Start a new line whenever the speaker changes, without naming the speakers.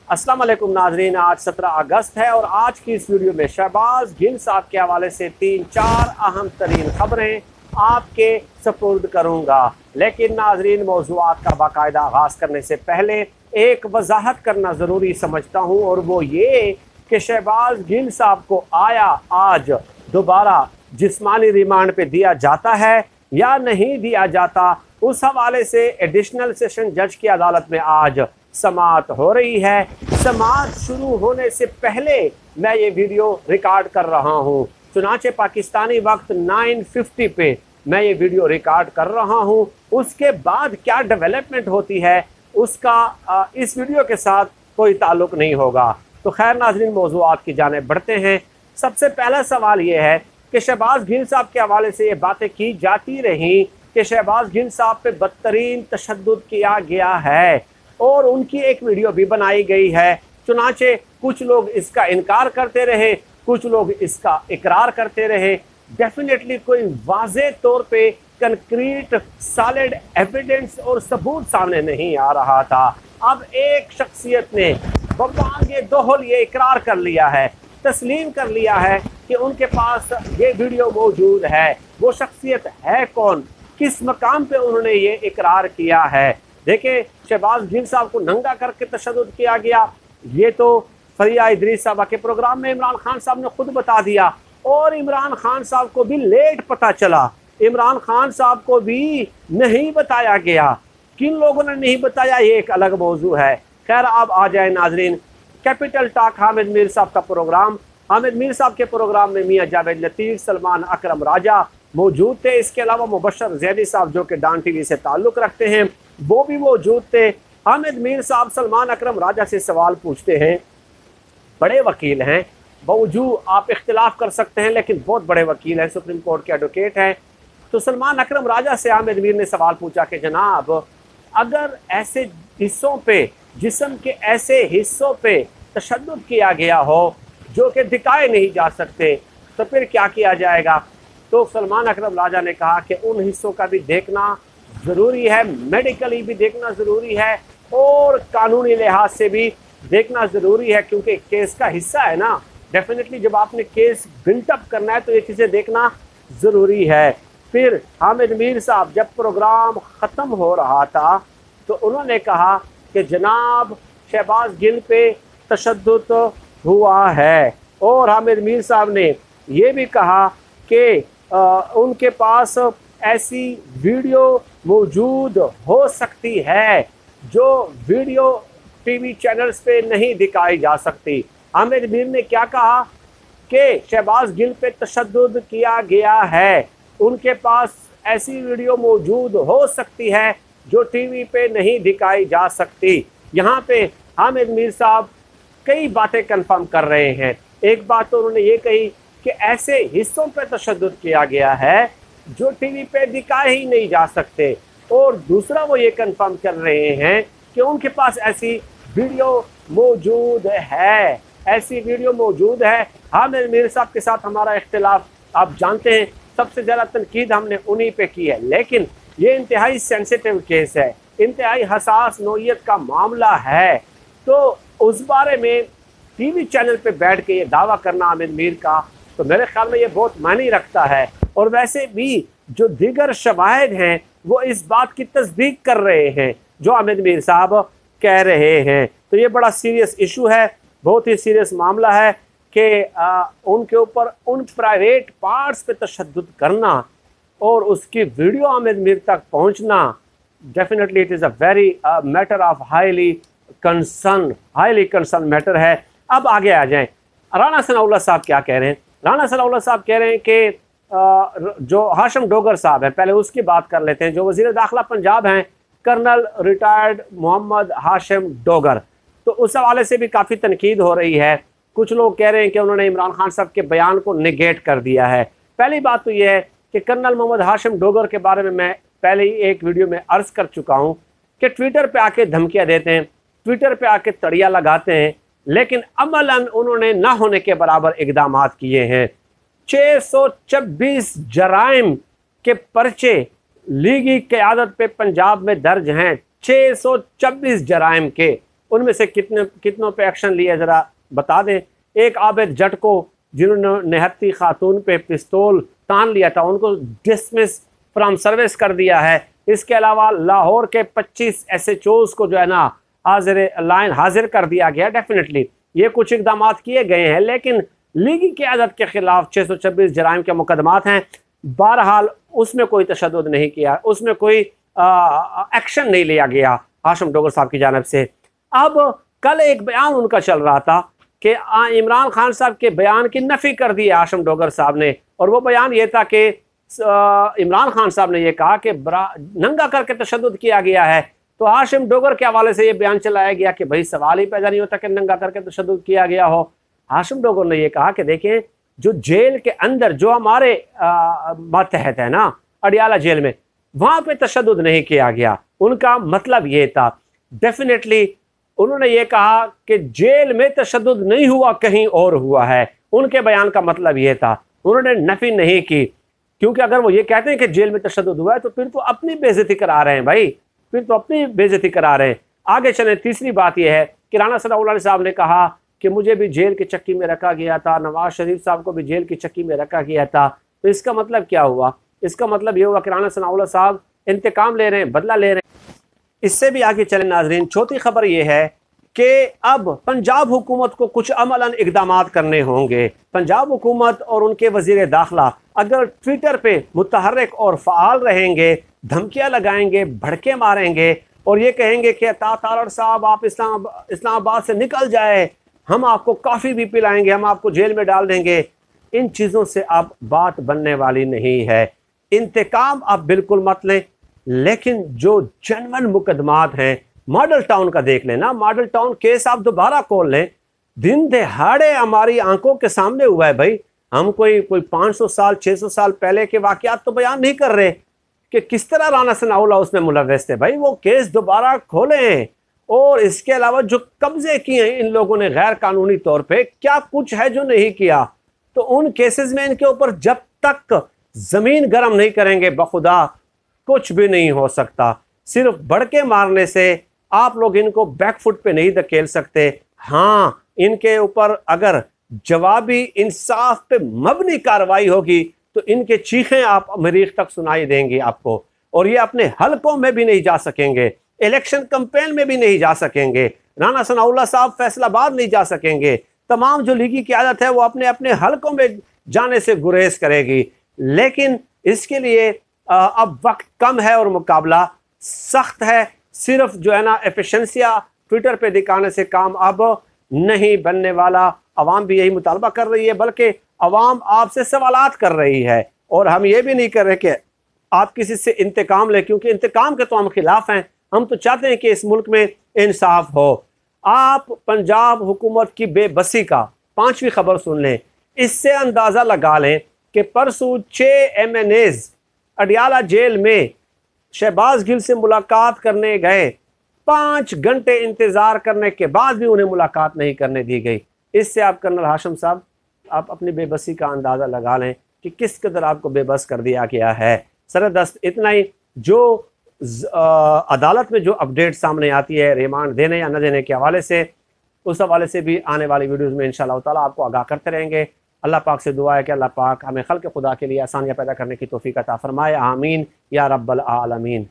अस्सलाम वालेकुम नाजरीन, आज 17 अगस्त है और आज की इस वीडियो में शहबाज गिल साहब के हवाले से 3-4 अहम तरीन खबरें आपके सपुर्द करूँगा। लेकिन नाजरीन, मौज़ूआत का बाकायदा आगाज़ करने से पहले एक वजाहत करना ज़रूरी समझता हूँ, और वो ये कि शहबाज गिल साहब को आया आज दोबारा जिस्मानी रिमांड पे दिया जाता है या नहीं दिया जाता, उस हवाले से एडिशनल सेशन जज की अदालत में आज समाअत हो रही है। समाअत शुरू होने से पहले मैं ये वीडियो रिकॉर्ड कर रहा हूँ। चुनाचे पाकिस्तानी वक्त 9:50 पे मैं ये वीडियो रिकॉर्ड कर रहा हूँ। उसके बाद क्या डेवलपमेंट होती है उसका इस वीडियो के साथ कोई ताल्लुक नहीं होगा। तो खैर नाज़रीन, मौज़ूआत की जाने बढ़ते हैं। सबसे पहला सवाल ये है कि शहबाज गिल साहब के हवाले से ये बातें की जाती रहीं कि शहबाज गिल साहब पे बदतरीन तशद्दुद किया गया है और उनकी एक वीडियो भी बनाई गई है। चुनाचे कुछ लोग इसका इनकार करते रहे, कुछ लोग इसका इकरार करते रहे। डेफिनेटली कोई वाज़े तौर पे कंक्रीट सॉलिड एविडेंस और सबूत सामने नहीं आ रहा था। अब एक शख्सियत ने बबांगे दोहल ये इकरार कर लिया है, तस्लीम कर लिया है कि उनके पास ये वीडियो मौजूद है। वो शख्सियत है कौन, किस मकाम पे उन्होंने ये इकरार किया है? देखें, शहबाज गिल साहब को नंगा करके तशद्दुद किया गया, ये तो फरिया इदरीस साहबा के प्रोग्राम में इमरान खान साहब ने खुद बता दिया, और इमरान खान साहब को भी लेट पता चला। इमरान खान साहब को भी नहीं बताया गया। किन लोगों ने नहीं बताया, ये एक अलग मौजू है। खैर, अब आ जाए नाजरीन, कैपिटल टॉक हामिद मीर साहब का प्रोग्राम। हामिद मीर साहब के प्रोग्राम में मियाँ जावेद लतीफ़, सलमान अकरम राजा मौजूद थे। इसके अलावा मुबशर ज़ैदी साहब जो कि डॉन टीवी से ताल्लुक़ रखते हैं वो भी मौजूद थे। हामिद मीर साहब सलमान अकरम राजा से सवाल पूछते हैं। बड़े वकील हैं, बावजूद आप इख्तिलाफ कर सकते हैं लेकिन बहुत बड़े वकील हैं, सुप्रीम कोर्ट के एडवोकेट हैं। तो सलमान अकरम राजा से हामिद मीर ने सवाल पूछा कि जनाब, अगर ऐसे हिस्सों पे, जिस्म के ऐसे हिस्सों पे तशद्दुद किया गया हो जो कि दिखाए नहीं जा सकते, तो फिर क्या किया जाएगा? तो सलमान अकरम राजा ने कहा कि उन हिस्सों का भी देखना ज़रूरी है, मेडिकली भी देखना ज़रूरी है और कानूनी लिहाज से भी देखना ज़रूरी है, क्योंकि केस का हिस्सा है ना। डेफिनेटली जब आपने केस बिल्टअप करना है तो ये चीज़ें देखना ज़रूरी है। फिर हामिद मीर साहब जब प्रोग्राम ख़त्म हो रहा था तो उन्होंने कहा कि जनाब, शहबाज गिल पे तशद्दुद हुआ है, और हामिद मीर साहब ने ये भी कहा कि उनके पास ऐसी वीडियो मौजूद हो सकती है जो वीडियो टीवी चैनल्स पे नहीं दिखाई जा सकती। हामिद मीर ने क्या कहा कि शहबाज गिल पे तशद्दुद किया गया है, उनके पास ऐसी वीडियो मौजूद हो सकती है जो टीवी पे नहीं दिखाई जा सकती। यहाँ पे हामिद मीर साहब कई बातें कंफर्म कर रहे हैं। एक बात तो उन्होंने ये कही कि ऐसे हिस्सों पे तशद्दुद किया गया है जो टीवी पे दिखाए ही नहीं जा सकते, और दूसरा वो ये कंफर्म कर रहे हैं कि उनके पास ऐसी वीडियो मौजूद है, ऐसी वीडियो मौजूद है। हामिद मीर साहब के साथ हमारा इख्तिलाफ आप जानते हैं, सबसे ज़्यादा तनकीद हमने उन्हीं पे की है, लेकिन ये इंतहाई सेंसिटिव केस है, इंतहाई हसास नौइयत का मामला है। तो उस बारे में टीवी चैनल पे बैठ के ये दावा करना हामिद मीर का, तो मेरे ख्याल में ये बहुत मायने रखता है। और वैसे भी जो दीगर शवाहिद हैं वो इस बात की तस्दीक कर रहे हैं जो हामिद मीर साहब कह रहे हैं। तो ये बड़ा सीरियस इशू है, बहुत ही सीरियस मामला है कि उनके ऊपर उन प्राइवेट पार्ट्स पे तशद्दुद करना और उसकी वीडियो हामिद मीर तक पहुंचना, definitely it is a very matter of highly concern matter है। अब आगे आ जाएं, राना सनाउल्लाह साहब क्या कह रहे हैं। राना सनाउल्लाह साहब कह रहे हैं कि जो हाशिम डोगर साहब हैं, पहले उसकी बात कर लेते हैं, जो वज़ीर दाखिला पंजाब हैं, कर्नल रिटायर्ड मोहम्मद हाशिम डोगर। तो उस हवाले से भी काफ़ी तनकीद हो रही है। कुछ लोग कह रहे हैं कि उन्होंने इमरान खान साहब के बयान को निगेट कर दिया है। पहली बात तो यह है कि कर्नल मोहम्मद हाशिम डोगर के बारे में मैं पहले ही एक वीडियो में अर्ज़ कर चुका हूँ कि ट्विटर पे आके धमकियाँ देते हैं, ट्विटर पे आके तड़िया लगाते हैं, लेकिन अमलन उन्होंने ना होने के बराबर इक़दाम किए हैं। 626 जराइम के पर्चे लीगी क़यादत पे पंजाब में दर्ज हैं, 626 जराइम के। उनमें से कितनों पे एक्शन लिए ज़रा बता दें। एक आबिद जट को जिन्होंने निहत्ती खातून पे पिस्तौल तान लिया था उनको डिसमिस फ्रॉम सर्विस कर दिया है। इसके अलावा लाहौर के 25 SHOs को जो है ना हाजिर कर दिया गया। डेफिनेटली ये कुछ इकदाम किए गए हैं, लेकिन लीगी क़यादत के ख़िलाफ़ 626 जराइम के मुकदमात हैं। बहरहाल उसमें कोई तशद्दुद नहीं किया, उसमें कोई एक्शन नहीं लिया गया हाशिम डोगर साहब की जानिब से। अब कल एक बयान उनका चल रहा था कि इमरान खान साहब के बयान की नफ़ी कर दी है हाशिम डोगर साहब ने, और वो बयान ये था कि इमरान खान साहब ने ये कहा कि नंगा करके तशद्दुद किया गया है। तो हाशिम डोगर के हवाले से ये बयान चलाया गया कि भाई सवाल ही पैदा नहीं होता कि नंगा करके तशद्दुद किया गया हो। हाशिम डोगर ने ये कहा कि देखें, जो जेल के अंदर जो हमारे मातहत है ना अडियाला जेल में, वहाँ पे तशद्दुद नहीं किया गया। उनका मतलब ये था। डेफिनेटली उन्होंने ये कहा कि जेल में तशद्दुद नहीं हुआ, कहीं और हुआ है। उनके बयान का मतलब ये था, उन्होंने नफ़ी नहीं की, क्योंकि अगर वो ये कहते हैं कि जेल में तशद्दुद हुआ है तो फिर तो अपनी बेइज्जती करा रहे हैं भाई, फिर तो अपनी बेइज्जती करा रहे हैं। आगे चलें। तीसरी बात यह है कि राना सनाउल्लाह साहब ने कहा कि मुझे भी जेल की चक्की में रखा गया था, नवाज शरीफ साहब को भी जेल की चक्की में रखा गया था। तो इसका मतलब क्या हुआ? इसका मतलब ये हुआ कि राना सनाउल्लाह साहब इंतकाम ले रहे हैं, बदला ले रहे हैं। इससे भी आगे चलें नाजरीन। चौथी खबर यह है कि अब पंजाब हुकूमत को कुछ अमलन इकदाम करने होंगे। पंजाब हुकूमत और उनके वज़ीर दाखिला अगर ट्विटर पे मुतहर्रिक और फ़ाल रहेंगे, धमकियाँ लगाएंगे, भड़के मारेंगे और ये कहेंगे कि तारड़ साहब आप इस्लामाबाद से निकल जाए, हम आपको कॉफ़ी भी पिलाएंगे, हम आपको जेल में डाल देंगे, इन चीज़ों से अब बात बनने वाली नहीं है। इंतकाम आप बिल्कुल मत लें, लेकिन जो जनवन मुकदमात हैं, मॉडल टाउन का देख लें ना, मॉडल टाउन केस आप दोबारा खोल लें। दिन दहाड़े हमारी आंखों के सामने हुआ है भाई। हम कोई 500 साल 600 साल पहले के वाक़यात तो बयान नहीं कर रहे कि किस तरह राना सनाउल्लाह उसमें मुलव्वस थे। भाई वो केस दोबारा खोले हैं, और इसके अलावा जो कब्जे किए हैं इन लोगों ने गैर कानूनी तौर पे, क्या कुछ है जो नहीं किया। तो उन केसेस में इनके ऊपर जब तक ज़मीन गर्म नहीं करेंगे, बखुदा कुछ भी नहीं हो सकता। सिर्फ भड़के मारने से आप लोग इनको बैकफुट पे नहीं धकेल सकते। हाँ, इनके ऊपर अगर जवाबी इंसाफ पे मबनी कार्रवाई होगी तो इनके चीखें आप मरीख तक सुनाई देंगी आपको, और ये अपने हलकों में भी नहीं जा सकेंगे, इलेक्शन कैंपेन में भी नहीं जा सकेंगे, राना सनाउल्लाह साहब फैसलाबाद नहीं जा सकेंगे। तमाम जो लीगी क़यादत है वो अपने अपने हलकों में जाने से गुरेज करेगी। लेकिन इसके लिए अब वक्त कम है और मुकाबला सख्त है। सिर्फ जो है ना एफिशिएंसिया ट्विटर पे दिखाने से काम अब नहीं बनने वाला। अवाम भी यही मुतालबा कर रही है, बल्कि अवाम आपसे सवालात कर रही है, और हम ये भी नहीं कर रहे कि आप किसी से इंतकाम लें, क्योंकि इंतकाम के तो हम खिलाफ हैं। हम तो चाहते हैं कि इस मुल्क में इंसाफ हो। आप पंजाब हुकूमत की बेबसी का 5वीं खबर सुन लें। इससे अंदाज़ा लगा लें कि परसों 6 MNAs अडियाला जेल में शहबाज गिल से मुलाकात करने गए, 5 घंटे इंतज़ार करने के बाद भी उन्हें मुलाकात नहीं करने दी गई। इससे आप कर्नल हाशिम साहब, आप अपनी बेबसी का अंदाज़ा लगा लें कि किस कदर आपको बेबस कर दिया गया है। सरदस्त इतना ही, जो अदालत में जो अपडेट सामने आती है रिमांड देने या न देने के हवाले से, उस हवाले से भी आने वाली वीडियोज़ में इंशाअल्लाह ताला आपको आगाह करते रहेंगे। अल्लाह पाक से दुआ है कि अल्लाह पाक हमें खल्क़ खुदा के लिए आसानियाँ पैदा करने की तौफ़ीक़ अता फ़रमाए। आमीन या रब्बल आलमीन।